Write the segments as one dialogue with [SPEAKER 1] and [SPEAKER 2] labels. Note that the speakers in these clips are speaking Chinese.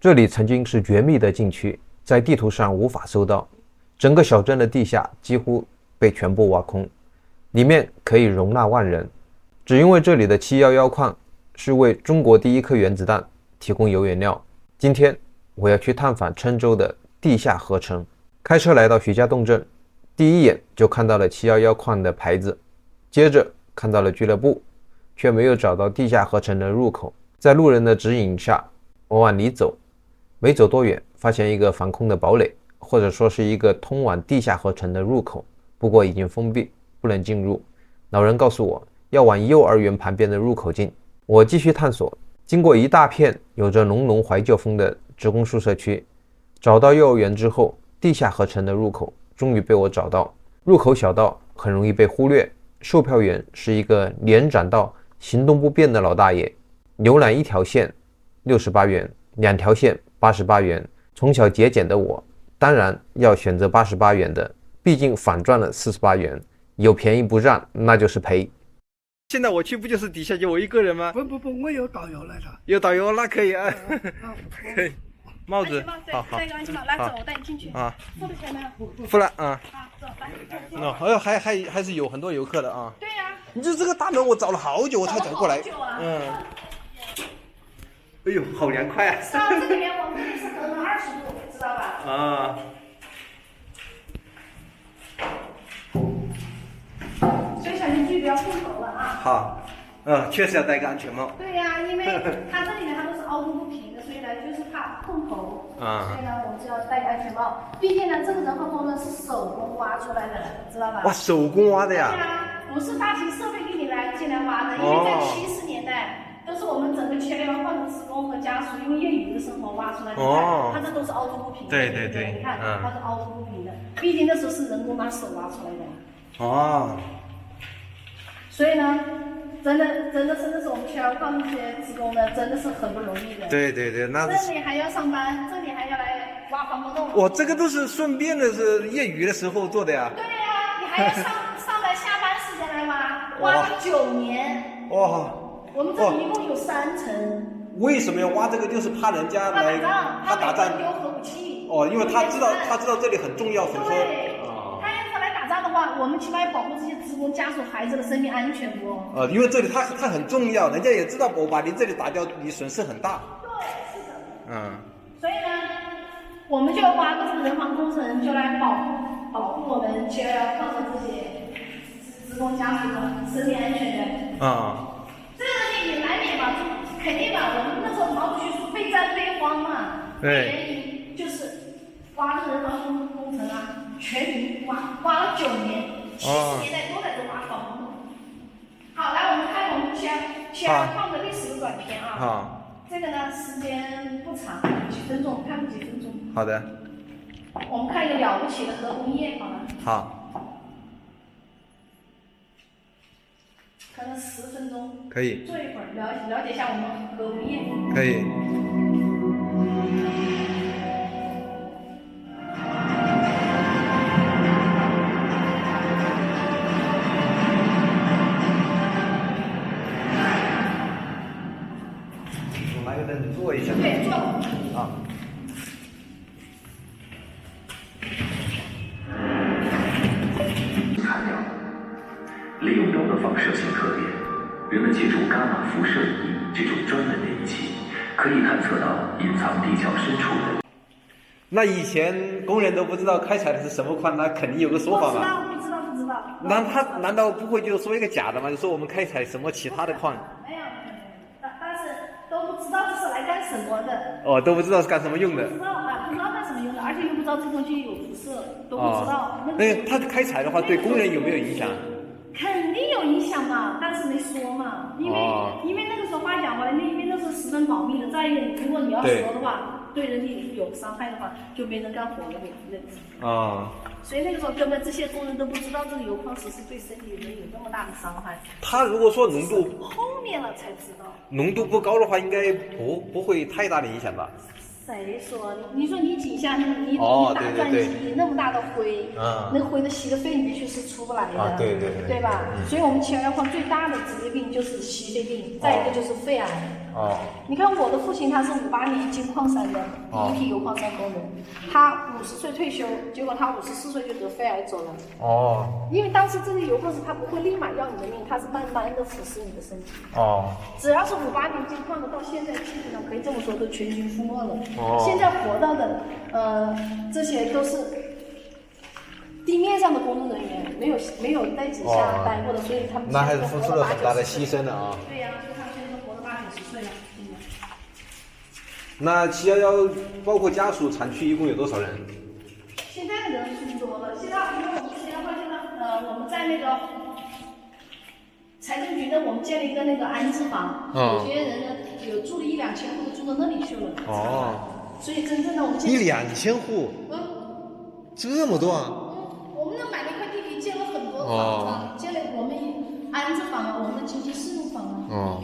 [SPEAKER 1] 这里曾经是绝密的禁区，在地图上无法搜到，整个小镇的地下几乎被全部挖空，里面可以容纳万人。只因为这里的711矿是为中国第一颗原子弹提供铀原料。今天我要去探访郴州的地下合成。开车来到徐家洞镇，第一眼就看到了711矿的牌子，接着看到了俱乐部，却没有找到地下合成的入口。在路人的指引下，我往里走，没走多远，发现一个防空的堡垒，或者说是一个通往地下合成的入口，不过已经封闭，不能进入。老人告诉我要往幼儿园旁边的入口进。我继续探索，经过一大片有着浓浓怀旧风的职工宿舍区，找到幼儿园之后，地下合成的入口终于被我找到。入口小道很容易被忽略，售票员是一个年长到行动不便的老大爷。浏览一条线68元，2条线88元。从小节俭的我当然要选择88元的，毕竟反赚了48元，有便宜不占那就是赔。现在我去不就是底下就我一个人吗？
[SPEAKER 2] 不，我有导游来的。
[SPEAKER 1] 有导游那可以啊。可以。帽子，好好。
[SPEAKER 3] 戴个安全帽，来走，我带你进去。
[SPEAKER 1] 啊，
[SPEAKER 3] 付了钱没有？
[SPEAKER 1] 付了啊。
[SPEAKER 3] 好，走，来。
[SPEAKER 1] 哦，哎呦，还是有很多游客的啊。
[SPEAKER 3] 对呀。
[SPEAKER 1] 你就这个大门我找了好久我才走过来。哎呦，好凉快啊！
[SPEAKER 3] 是啊，这里面我这里是隔了20度，知道吧？
[SPEAKER 1] 啊。
[SPEAKER 3] 所以小心注意不要碰头了啊。
[SPEAKER 1] 好，确实要戴个安全帽。
[SPEAKER 3] 对呀，因为它这里面它都是凹凸不平的，所以呢就是怕碰头。所以呢我们就要戴个安全帽。毕竟呢这个人和风呢是手工挖出来的，知道吧？
[SPEAKER 1] 哇，手工挖的呀？
[SPEAKER 3] 对呀，不是大型设备给你进来挖的，因为在70年代。都是我们整个711矿的职工和家属用业余的生活挖出来的。它这都是凹凸不平的。对，你看，它是凹凸不平的。毕竟那时候是人工拿手挖出来的。
[SPEAKER 1] 哦。
[SPEAKER 3] 所以呢，真的是我们711矿这些职工呢，真的是很不容易的。
[SPEAKER 1] 对，那
[SPEAKER 3] 这里还要上班，这里还要来挖防空洞。
[SPEAKER 1] 我这个都是顺便的，是业余的时候做的呀。
[SPEAKER 3] 对呀，你还要上来下班时间来挖了9年。
[SPEAKER 1] 哇。
[SPEAKER 3] 我们这里一共有3层。
[SPEAKER 1] 为什么要挖这个？就是怕人家来，
[SPEAKER 3] 怕打仗丢核武器。
[SPEAKER 1] 哦，因为他知道这里很重要，所以说。
[SPEAKER 3] 对。他要是来打仗的话，我们起码要保护这些职工、家属、孩子的生命安全不？
[SPEAKER 1] 因为这里它很重要，人家也知道我把你这里打掉，你损失很大。
[SPEAKER 3] 对，是的。
[SPEAKER 1] 所
[SPEAKER 3] 以呢，我们就要挖个这个人防工程，就来保护我们711矿的这些职工家属的生命安全的。这个也难免嘛，肯定嘛。我们那时候毛主席说备战备荒嘛，原因就是挖这个人防工程啊，全民挖了9年，70年代都在这挖防空洞。好，来我们看我们711矿的历史的短片啊。好。这个呢时间不长，几分钟，看几分钟。
[SPEAKER 1] 好的。
[SPEAKER 3] 我们看一个了不起的核工业，好吗？
[SPEAKER 1] 好。
[SPEAKER 3] 可能10分钟，
[SPEAKER 1] 可以
[SPEAKER 3] 坐一会儿了解一下我们核工业。
[SPEAKER 1] 可以。我拿个凳子坐一下。
[SPEAKER 3] 对，坐。
[SPEAKER 1] 啊。
[SPEAKER 4] 利用铀的放射性特点，人们借助伽马辐射仪这种专门的仪器，可以探测到隐藏地壳深处的。
[SPEAKER 1] 那以前工人都不知道开采的是什么矿，那肯定有个说法嘛。
[SPEAKER 3] 不知道。
[SPEAKER 1] 那他难道不会就说一个假的吗？就说我们开采什么其他的矿？
[SPEAKER 3] 没有，但是都不知道这是来干什么的。
[SPEAKER 1] 都不知道是干什么用的。
[SPEAKER 3] 不知道干什么用的，而且又不知道这东西有辐射，都不知道。
[SPEAKER 1] 那他开采的话，对工人有没有影响？
[SPEAKER 3] 肯定有影响嘛，但是没说嘛，因为那个时候话讲回来，因为那是十分保密的。再一个，如果你要说的话，对人体有伤害的话，就没人干活了，所以那个时候根本这些工人都不知道这个铀矿石是对身体人有那么大的伤害。
[SPEAKER 1] 他如果说浓度
[SPEAKER 3] 后面了才知道，
[SPEAKER 1] 浓度不高的话，应该不会太大的影响吧？
[SPEAKER 3] 谁说？你说你井下你大钻机那么大的灰，那个灰都吸得肺里面去是出不来的，对吧？所以我们711矿最大的职业病就是吸肺病，再一个就是肺癌。
[SPEAKER 1] 哦。
[SPEAKER 3] 你看我的父亲，他是58年进矿山的第一批油矿山工人，他50岁退休，结果他54岁就得肺癌走了。
[SPEAKER 1] 哦。
[SPEAKER 3] 因为当时这个油矿是他不会立马要你的命，他是慢慢的腐蚀你的身体。
[SPEAKER 1] 哦。
[SPEAKER 3] 只要是58年进矿的，到现在基本上可以这么说都全军覆没了。
[SPEAKER 1] 哦。
[SPEAKER 3] 现在活到的，这些都是地面上的工作人员，没有在底下待过的，所以他们
[SPEAKER 1] 那还是付出了很大的牺牲的啊。
[SPEAKER 3] 对呀，所以他们现在都活到80、90岁了。
[SPEAKER 1] 那711包括家属产区一共有多少人？
[SPEAKER 3] 现在的人数多了，现在因为我们711现在我们在那个财政局呢，我们建了一个那个安置房，有些人呢有住了1、2千户都住到那里去了。哦。所以真正的我们
[SPEAKER 1] 1、2千户。这么多啊！
[SPEAKER 3] 我们那买了一块地皮，建了很多房子，建了我们安置房啊，我们的经济适用房啊。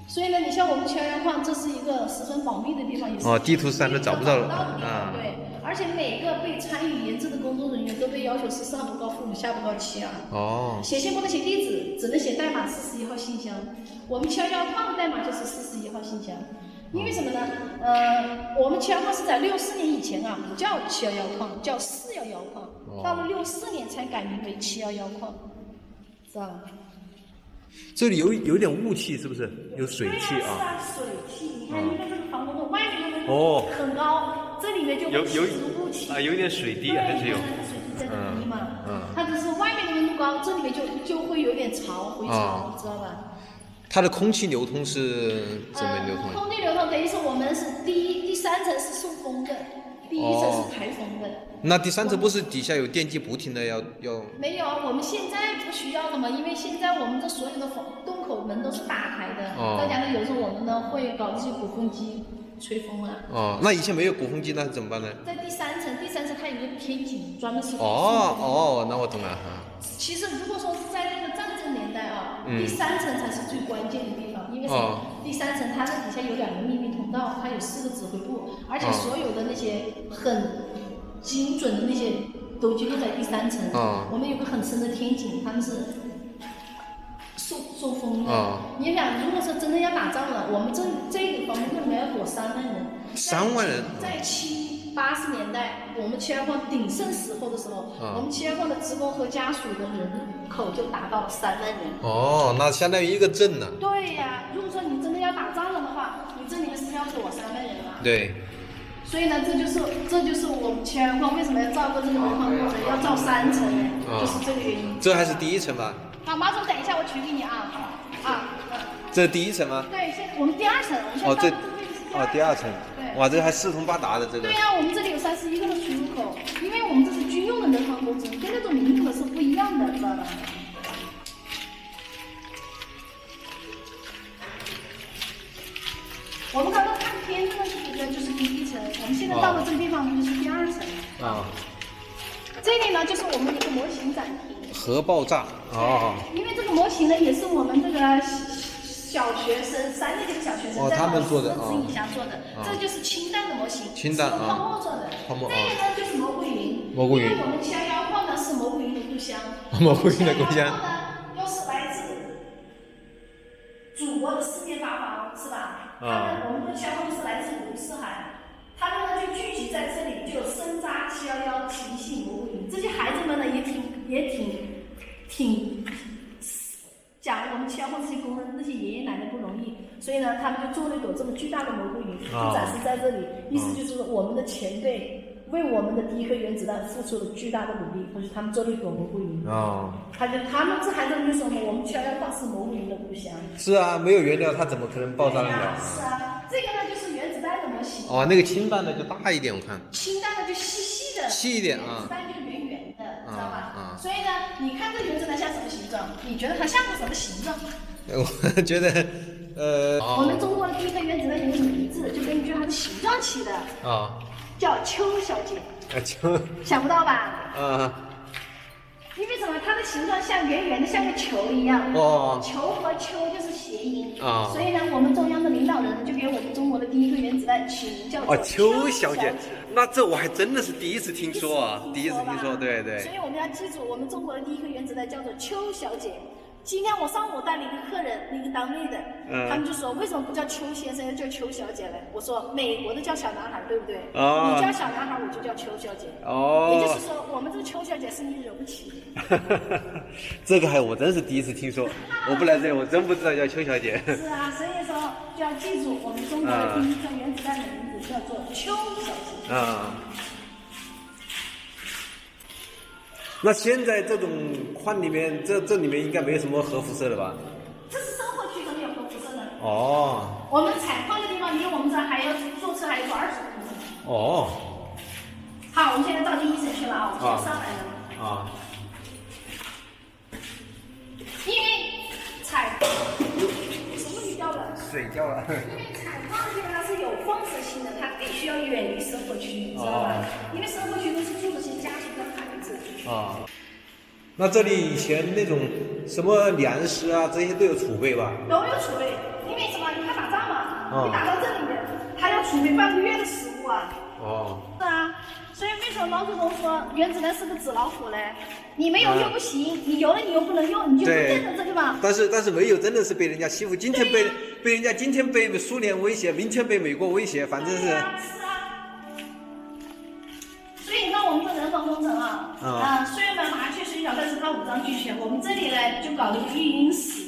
[SPEAKER 3] 所以呢，你像我们711矿，这是一个十分保密的地方，也是
[SPEAKER 1] 地图上都找不到
[SPEAKER 3] 的地方。对，而且每个被参与研制的工作人员都被要求是上不告父母，下不告妻儿。写信不能写地址，只能写代码41号信箱。我们711矿的代码就是41号信箱。因为什么呢？我们711矿是在64年以前啊，不叫711矿，叫411矿。到了64年才改名为711矿，知道吧？
[SPEAKER 1] 这里有点雾气，是不是？有水汽啊？
[SPEAKER 3] 是啊，水汽。你看，因为这个防空洞外面的温度很高，这里面就会起雾气。
[SPEAKER 1] 有点水滴还是有。
[SPEAKER 3] 水滴在这里嘛。它只是外面的温度高，这里面就会有点潮，回潮，知道吧？
[SPEAKER 1] 它的空气流通是怎么流通？
[SPEAKER 3] 空气流通等于是我们是第3层是送风的，第1层是排风的。
[SPEAKER 1] 那第3层不是底下有电机不停的要？
[SPEAKER 3] 没有，我们现在不需要的嘛，因为现在我们的所有的洞口门都是打开的。再加上有时候我们呢会搞这些鼓风机吹风啊。
[SPEAKER 1] 那以前没有鼓风机，那怎么办呢？
[SPEAKER 3] 在第3层它有一个天井，专门是。
[SPEAKER 1] 那我懂了。
[SPEAKER 3] 其实如果说是在那个战争年代啊，第3层才是最关键的地方，因为什么？第3层它那底下有2个秘密通道，它有4个指挥部，而且所有的那些很精准的那些都集中在第3层。我们有个很深的天井，他们是送风的。你想，如果说真的要打仗了，我们这个防空洞里面要躲3万人。
[SPEAKER 1] 3万人。
[SPEAKER 3] 在70、80年代，我们711矿鼎盛时候的时候，我们711矿的职工和家属的人口就达到了3万人。
[SPEAKER 1] 那相当于一个镇呢。
[SPEAKER 3] 对呀，如果说你真的要打仗了的话，你这里面是要躲3万人啊。
[SPEAKER 1] 对。
[SPEAKER 3] 所以呢，这就是我们711矿为什么要造个这个煤矿工程，要造3层呢？就是这个原因。
[SPEAKER 1] 这还是第1层吧？
[SPEAKER 3] 好，马总，等一下我取给你啊。
[SPEAKER 1] 这第1层吗？
[SPEAKER 3] 对，我们第2层，我们现在
[SPEAKER 1] 第2层。
[SPEAKER 3] 对。
[SPEAKER 1] 哇，这还四通八达的这个。
[SPEAKER 3] 对呀，我们这里有31个的出入口，因为我们这是军用的煤矿工程，跟那种民用的是不一样的，知道吧？我们刚刚看片子的那个就是第1层，我们现在到了这个地方就是第2层。这里呢就是我们一个模型展厅。
[SPEAKER 1] 核爆炸。
[SPEAKER 3] 因为这个模型呢也是我们这个小学生3年级的小学生在
[SPEAKER 1] 他们做的
[SPEAKER 3] 4以下做的，这就是氢弹的模型，
[SPEAKER 1] 氢弹
[SPEAKER 3] 泡沫做的。这个呢就是蘑菇云。
[SPEAKER 1] 蘑菇云。
[SPEAKER 3] 因为我们711矿呢是蘑菇云的故乡。
[SPEAKER 1] 蘑菇云的故乡。
[SPEAKER 3] 呢又是来自祖国的四面八方，是吧？我们的711矿是来自五湖四海，他们呢就聚集在这里，就有生扎711、提系蘑菇云。这些孩子们呢也挺讲我们711矿这些工人那些爷爷奶奶不容易，所以呢他们就做了一朵这么巨大的蘑菇云，就展示在这里。意思就是说我们的前辈为我们的第1颗原子弹付出了巨大的努力，或者他们做了一朵蘑菇云。他们这孩子们就说我们711矿是蘑菇云的故乡。
[SPEAKER 1] 是啊，没有原料它怎么可能爆炸得了？
[SPEAKER 3] 是啊，这个呢就是原子弹的模型。
[SPEAKER 1] 那个氢弹的就大一点，我看。
[SPEAKER 3] 氢弹的就细的。
[SPEAKER 1] 细一点
[SPEAKER 3] 原子弹就是圆圆的，知道吧？所以呢，你看这原子弹像什么形状？你觉得它像个什么形状？
[SPEAKER 1] 我觉得，
[SPEAKER 3] 我们中国的第1颗原子弹有个名字，就根据它的形状起的。叫邱小姐。
[SPEAKER 1] 邱。
[SPEAKER 3] 想不到吧？因为什么？它的形状像圆圆的，像个球一样。球和丘就是谐音。所以呢，我们中央的领导人就给我们中国的第1颗原子弹起名叫做
[SPEAKER 1] 邱小姐。那这我还真的是第一次听说啊，第一次听说，对。
[SPEAKER 3] 所以我们要记住，我们中国的第1颗原子弹叫做邱小姐。今天我上午带了一个客人，一个单位的，他们就说为什么不叫邱先生，要叫邱小姐呢？我说美国的叫小男孩，对不对？你叫小男孩，我就叫邱小姐。也就是说，我们这个邱小姐是你惹不起的。
[SPEAKER 1] 这个我真是第一次听说，我不来这里我真不知道叫邱小姐。
[SPEAKER 3] 是啊，所以说就要记住我们中国的第一颗原子弹的名字叫做邱小姐。
[SPEAKER 1] 那现在这种矿里面，这里面应该没有什么核辐射了吧？
[SPEAKER 3] 这是生活区都没有核辐射的。
[SPEAKER 1] 我
[SPEAKER 3] 们采矿的地方离我们这还要坐车还有20公里。好，我们现在到第一层去了啊，我们先上来了。因为采什么鱼掉了？
[SPEAKER 1] 水掉了。
[SPEAKER 3] 因为采矿的地方它是有放射性的，它必须要远离生活区，你知道吧？因为生活区都是住这些家庭跟孩子。
[SPEAKER 1] 那这里以前那种什么粮食啊，这些都有储备吧？
[SPEAKER 3] 都有储备，因为什么？你看打仗嘛，你打到这里面，还要储备半个月的食物啊。是啊，所以为什么毛泽东说原子弹是个纸老虎呢？你没有又不行，你有了你又不能用，你就瞪着这个吧。
[SPEAKER 1] 但是没有，真的是被人家欺负。今天被人家今天被苏联威胁，明天被美国威胁，反正是。
[SPEAKER 3] 所以那我们的人防工程虽然麻雀虽小，但是它五脏俱全。我们这里呢就搞了一个育婴室，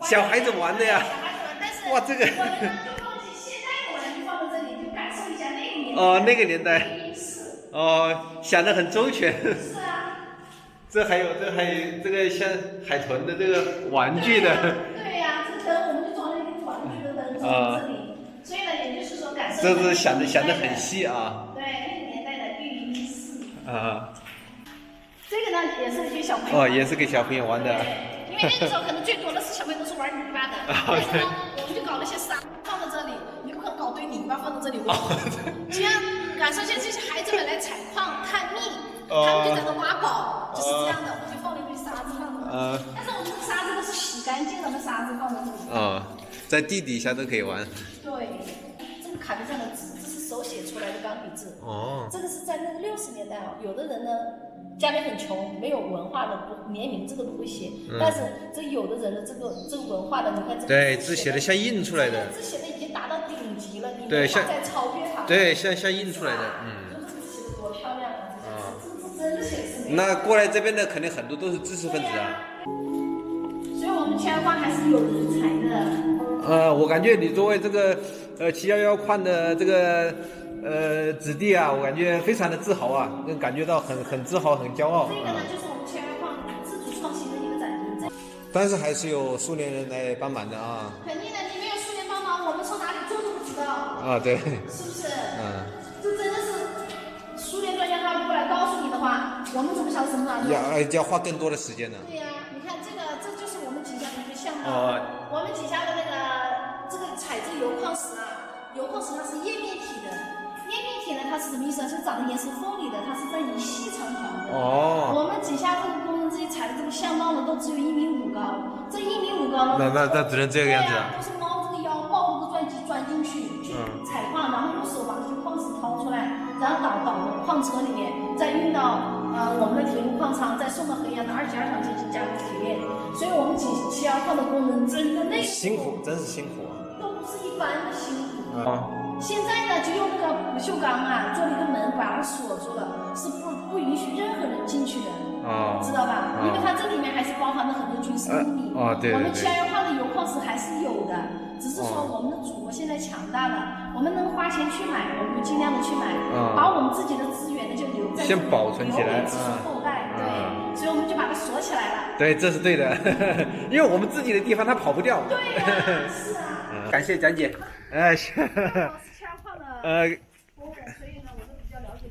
[SPEAKER 1] 小孩子玩的呀。
[SPEAKER 3] 小孩子玩，但是
[SPEAKER 1] 哇，这个。
[SPEAKER 3] 我们呢就放一些现在的玩具放在这里，就感受一下那个年代。
[SPEAKER 1] 那个年代。育婴室。想得很周全。
[SPEAKER 3] 是啊。
[SPEAKER 1] 这还有这个像海豚的这个玩具的。
[SPEAKER 3] 对呀，这个灯我们就装了一个玩具的灯在这里。所以呢，也就是说感受。
[SPEAKER 1] 这是想得很细啊。
[SPEAKER 3] 对，那个年代的育婴室。
[SPEAKER 1] 这
[SPEAKER 3] 个呢也是给小朋友。
[SPEAKER 1] 也是给小朋友玩的。
[SPEAKER 3] 因为那个时候可能最多的是小朋友都是玩泥巴的，但是呢，我们就搞了些沙放在这里，你不可能搞堆泥巴放在这里。这样感受一下这些孩子们来采矿探秘，他们就在那挖宝，就是这样的。我们就放了一堆沙子放在这里，但是我们这个沙子都是洗干净了的沙子放在这里。
[SPEAKER 1] 在地底下都可以玩。
[SPEAKER 3] 对，这个卡片上的字，这是手写出来的钢笔字。这个是在那个60年代有的人呢家里很穷，没有文化的，连名字都不会写。但是这有的人的这个文化的，你看这个
[SPEAKER 1] 对字写的像印出来的，
[SPEAKER 3] 字写的已经达到顶级了，你
[SPEAKER 1] 对，
[SPEAKER 3] 像在超越它。
[SPEAKER 1] 对，像印出来的，
[SPEAKER 3] 这个字写的多漂亮啊！这真的写的是。
[SPEAKER 1] 那过来这边的肯定很多都是知识分子啊。
[SPEAKER 3] 所以我们乾矿还是有人才的。
[SPEAKER 1] 我感觉你作为这个711矿的这个子弟啊，我感觉非常的自豪啊，感觉到很自豪，很骄傲。
[SPEAKER 3] 这个呢，就是我们乾矿自主创新的一个展厅。
[SPEAKER 1] 但是还是有苏联人来帮忙的啊。
[SPEAKER 3] 肯定的，你没有苏联帮忙，我们从哪里做都不知道。
[SPEAKER 1] 对。
[SPEAKER 3] 是不是？这真的是苏联专家他不过来告诉你的话，我们怎么晓得什么哪里？
[SPEAKER 1] 要花更多的时间呢。
[SPEAKER 3] 对呀，你看这就是我们底下的一个项目。我们底下的这个采制油矿石油矿石它是叶面体的。叶面体呢，它是什么意思？是长得也是缝里的，它是在一细长条的。我们底下这个工人这些采的这个巷道呢，都只有1.5米高。这1.5米高呢，
[SPEAKER 1] 那只能这个样子。
[SPEAKER 3] 都是猫这个腰抱着个钻机钻进去采矿，然后用手把这些矿石掏出来，然后倒到矿车里面，再运到我们的铁路矿场，再送到衡阳的22厂进行加工提炼。所以我们711矿的工人真的
[SPEAKER 1] 辛苦，真是辛苦
[SPEAKER 3] 都不是一般的辛苦。现在呢，就用那个不锈钢做了一个门，把它锁住了，是不允许任何人进去的，知道吧？因为它这里面还是包含了很多军事秘密。
[SPEAKER 1] 对。
[SPEAKER 3] 我们711矿的油矿石还是有的，只是说我们的祖国现在强大了，我们能花钱去买，我们就尽量的去买，把我们自己的资源呢就留在
[SPEAKER 1] 先保存起来，
[SPEAKER 3] 留给子孙后代。对，所以我们就把它锁起来了。
[SPEAKER 1] 对，这是对的，因为我们自己的地方它跑不掉。
[SPEAKER 3] 对呀，是啊。
[SPEAKER 1] 感谢讲解。
[SPEAKER 3] 是711矿的博物馆，所以呢，我都比较了解。